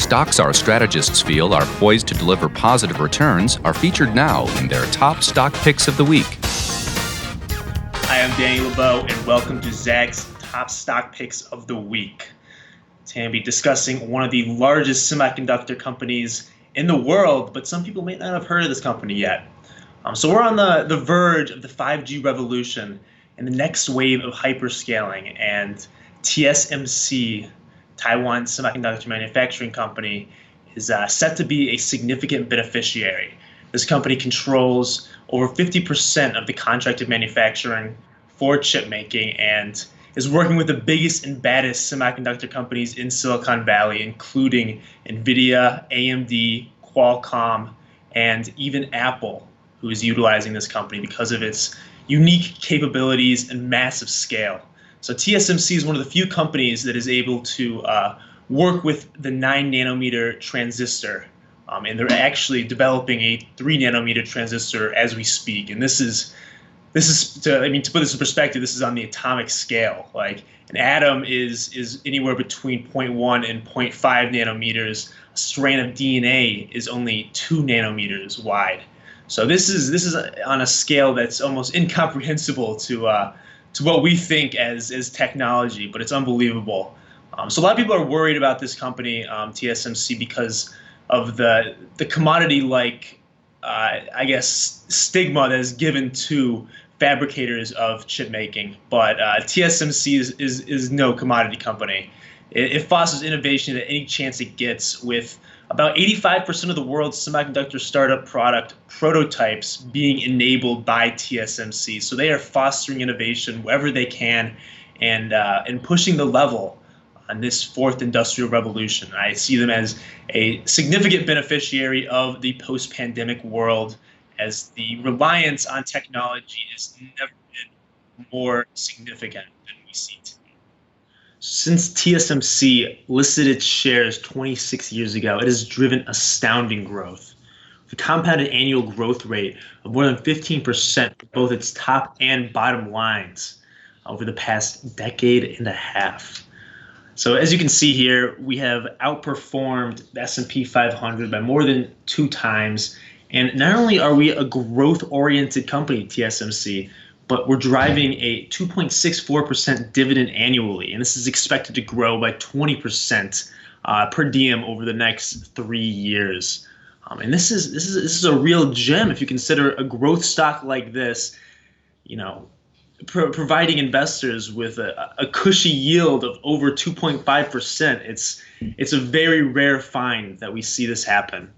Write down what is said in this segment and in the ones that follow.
Stocks our strategists feel are poised to deliver positive returns are featured now in their top stock picks of the week. Hi, I'm Danny LeBeau, and welcome to Zacks' top stock picks of the week. Today I'm going to be discussing one of the largest semiconductor companies in the world, but some people may not have heard of this company yet. So we're on the verge of the 5G revolution and the next wave of hyperscaling, and TSMC, Taiwan Semiconductor Manufacturing Company, is set to be a significant beneficiary. This company controls over 50% of the contracted manufacturing for chip making and is working with the biggest and baddest semiconductor companies in Silicon Valley, including NVIDIA, AMD, Qualcomm, and even Apple, who is utilizing this company because of its unique capabilities and massive scale. So TSMC is one of the few companies that is able to work with the 9 nanometer transistor, and they're actually developing a 3 nanometer transistor as we speak. And this is to put this in perspective, this is on the atomic scale. Like an atom is anywhere between 0.1 and 0.5 nanometers. A strand of DNA is only 2 nanometers wide. So this is on a scale that's almost incomprehensible to what we think as technology, but it's unbelievable. So a lot of people are worried about this company, TSMC, because of the commodity-like, stigma that is given to fabricators of chip making. But TSMC is no commodity company. It fosters innovation at any chance it gets, with about 85% of the world's semiconductor startup product prototypes being enabled by TSMC. So they are fostering innovation wherever they can and pushing the level on this fourth industrial revolution. I see them as a significant beneficiary of the post-pandemic world, as the reliance on technology has never been more significant than we see today. Since TSMC listed its shares 26 years ago, it has driven astounding growth, with a compounded annual growth rate of more than 15% for both its top and bottom lines over the past decade and a half. So as you can see here, we have outperformed the S&P 500 by more than 2 times. And not only are we a growth-oriented company, TSMC, but we're driving a 2.64% dividend annually, and this is expected to grow by 20% per diem over the next 3 years. And this is a real gem if you consider a growth stock like this, providing investors with a cushy yield of over 2.5%. It's a very rare find that we see this happen.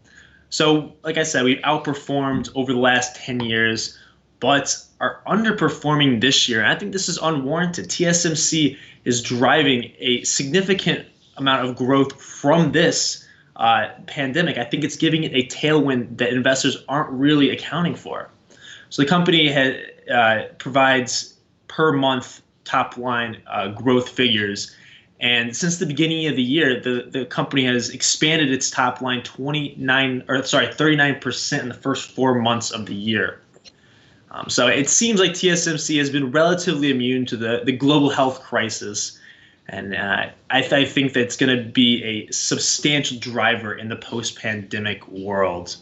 So, like I said, we've outperformed over the last 10 years, but are underperforming this year. And I think this is unwarranted. TSMC is driving a significant amount of growth from this pandemic. I think it's giving it a tailwind that investors aren't really accounting for. So the company provides per month top line growth figures. And since the beginning of the year, the company has expanded its top line 39% in the first 4 months of the year. So it seems like TSMC has been relatively immune to the global health crisis, and I think that's going to be a substantial driver in the post-pandemic world.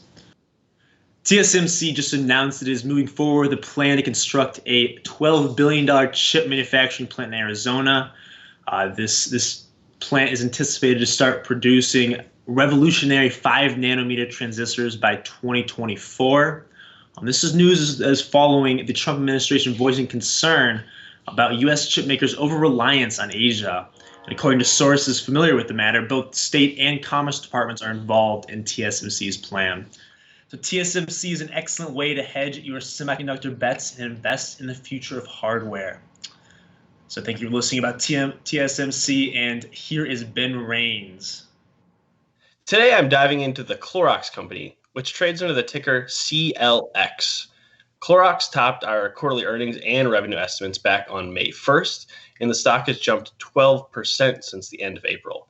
TSMC just announced it is moving forward with a plan to construct a $12 billion chip manufacturing plant in Arizona. This plant is anticipated to start producing revolutionary 5 nanometer transistors by 2024. This is news as following the Trump administration voicing concern about U.S. chip makers' over-reliance on Asia. And according to sources familiar with the matter, both state and commerce departments are involved in TSMC's plan. So TSMC is an excellent way to hedge your semiconductor bets and invest in the future of hardware. So thank you for listening about TSMC, and here is Ben Rains. Today I'm diving into the Clorox Company, which trades under the ticker CLX. Clorox topped our quarterly earnings and revenue estimates back on May 1st, and the stock has jumped 12% since the end of April.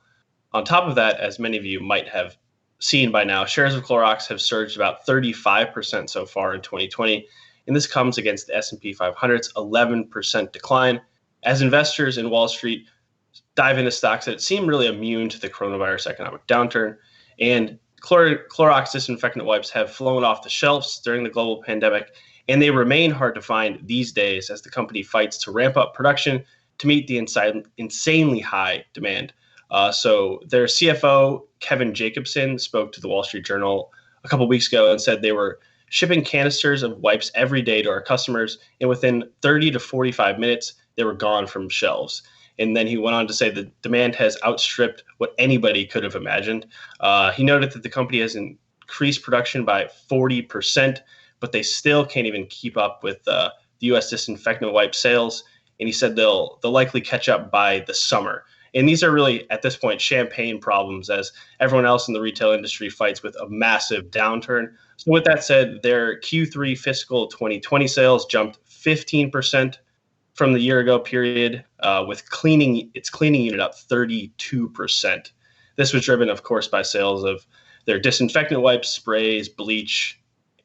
On top of that, as many of you might have seen by now, shares of Clorox have surged about 35% so far in 2020, and this comes against the S&P 500's 11% decline, as investors in Wall Street dive into stocks that seem really immune to the coronavirus economic downturn. And Clorox disinfectant wipes have flown off the shelves during the global pandemic, and they remain hard to find these days as the company fights to ramp up production to meet the insanely high demand. So their CFO, Kevin Jacobson, spoke to the Wall Street Journal a couple weeks ago and said they were shipping canisters of wipes every day to our customers, and within 30 to 45 minutes, they were gone from shelves. And then he went on to say the demand has outstripped what anybody could have imagined. He noted that the company has increased production by 40%, but they still can't even keep up with the U.S. disinfectant wipe sales. And he said they'll likely catch up by the summer. And these are really, at this point, champagne problems as everyone else in the retail industry fights with a massive downturn. So with that said, their Q3 fiscal 2020 sales jumped 15% from the year ago period, with its cleaning unit up 32%. This was driven, of course, by sales of their disinfectant wipes, sprays, bleach,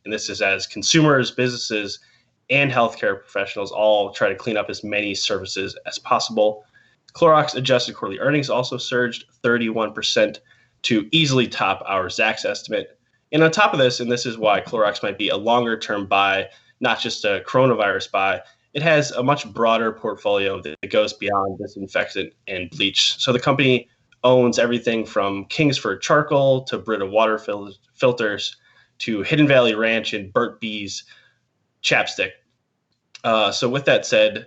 and this is as consumers, businesses, and healthcare professionals all try to clean up as many surfaces as possible. Clorox adjusted quarterly earnings also surged 31% to easily top our Zacks estimate. And on top of this, and this is why Clorox might be a longer-term buy, not just a coronavirus buy, it has a much broader portfolio that goes beyond disinfectant and bleach. So the company owns everything from Kingsford charcoal to Brita water filters to Hidden Valley Ranch and Burt Bees chapstick. So with that said,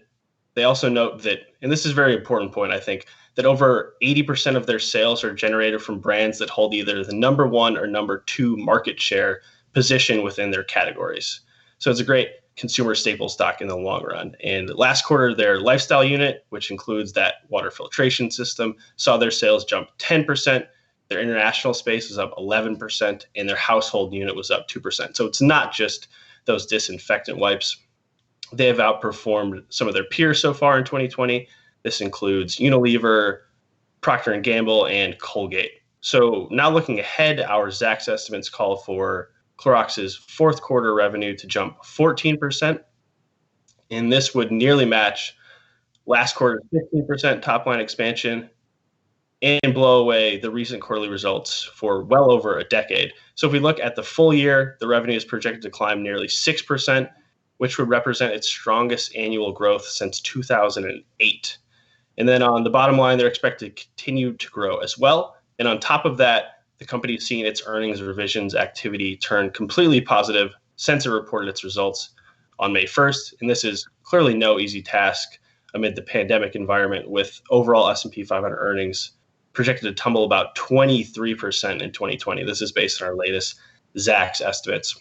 they also note that, and this is a very important point, I think, that over 80% of their sales are generated from brands that hold either the number one or number two market share position within their categories. So it's a great consumer staple stock in the long run. And last quarter, their lifestyle unit, which includes that water filtration system, saw their sales jump 10%. Their international space was up 11%, and their household unit was up 2%. So it's not just those disinfectant wipes. They have outperformed some of their peers so far in 2020. This includes Unilever, Procter & Gamble, and Colgate. So now looking ahead, our Zacks estimates call for Clorox's fourth quarter revenue to jump 14%, and this would nearly match last quarter's 15% top line expansion and blow away the recent quarterly results for well over a decade. So if we look at the full year, the revenue is projected to climb nearly 6%, which would represent its strongest annual growth since 2008. And then on the bottom line, they're expected to continue to grow as well. And on top of that, the company has seen its earnings revisions activity turn completely positive since it reported its results on May 1st. And this is clearly no easy task amid the pandemic environment, with overall S&P 500 earnings projected to tumble about 23% in 2020. This is based on our latest Zacks estimates.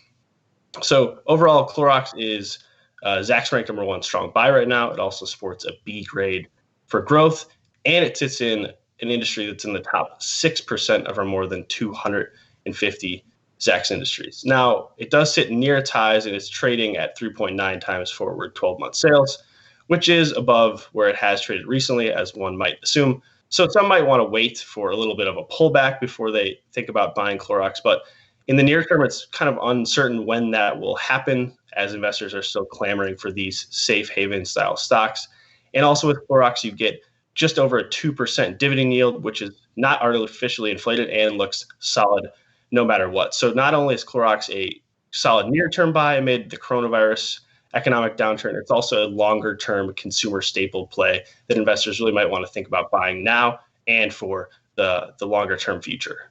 So overall, Clorox is Zacks ranked number one strong buy right now. It also sports a B grade for growth, and it sits in an industry that's in the top 6% of our more than 250 Zacks industries. Now, it does sit near its highs, and it's trading at 3.9 times forward 12-month sales, which is above where it has traded recently, as one might assume. So some might want to wait for a little bit of a pullback before they think about buying Clorox, but in the near term, it's kind of uncertain when that will happen, as investors are still clamoring for these safe haven style stocks. And also with Clorox, you get just over a 2% dividend yield, which is not artificially inflated and looks solid no matter what. So not only is Clorox a solid near-term buy amid the coronavirus economic downturn, it's also a longer-term consumer staple play that investors really might want to think about buying now and for the longer-term future.